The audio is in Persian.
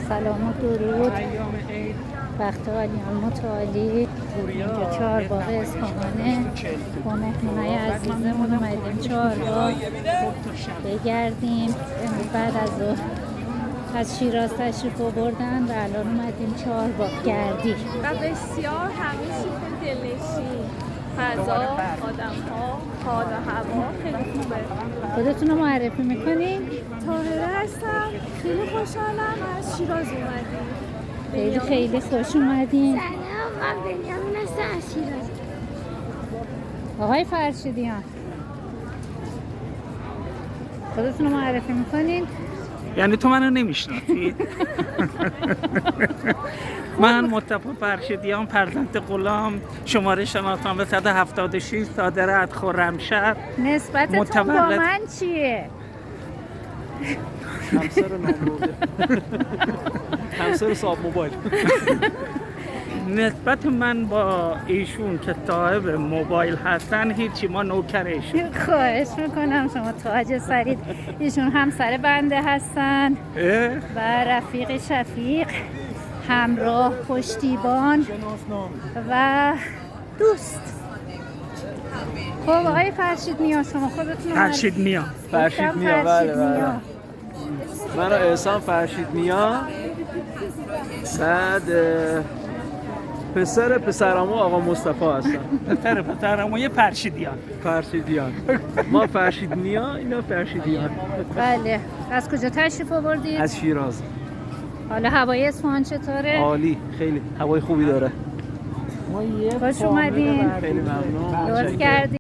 سلام و درود. وقت عالیان متعالی. اینجا چهارباغ اصفهانه با مهمونای عزیزمون اومدیم چهارباغ بگردیم. امروز بعد از ظهر از شیراز تشریف آوردن و الان اومدیم چهارباغ گردی. و بسیار همه چی دلنشین، فضا، آدم‌ها، حال و هوا خیلی خوبه. خودتون رو معرفی میکنین؟ طاهره هستم، خیلی خوشحالم از شیراز اومدیم. خیلی خوش اومدین. سلام، من بنیامین هستم از شیراز. آقای فرشیدیان خودتون رو معرفی میکنین؟ یعنی تو منو نمیشناسی؟ من مصطفی فرشیدیان، فرزند غلام، شماره شناسنامه 176، صادر از خرمشهر. نسبتتون با من چیه؟ همسر نامبرده همسر صاحب موبایل. نسبت من با ایشون که صاحب موبایل هستن هیچی، ما نوکرشون. خواهش میکنم شما تاج سرید. ایشون همسر بنده هستن و رفیق شفیق، همراه، پشتیبان و دوست. خب آقای فرشید نیا، شما خودتون فرشید نیا. فرشید نیا، بله بله. من احسان فرشید نیا، بعد پسرمو آقا مصطفی هستم. پسرمو یه فرشیدیان. فرشیدیان. ما فرشید نیا، اینا فرشیدیان. بله. از کجا تشریف آوردید؟ از شیراز. حالا هوای اصفهان چطوره؟ عالی، خیلی هوای خوبی داره. خوش اومدین. خیلی ممنون. لطف کردین.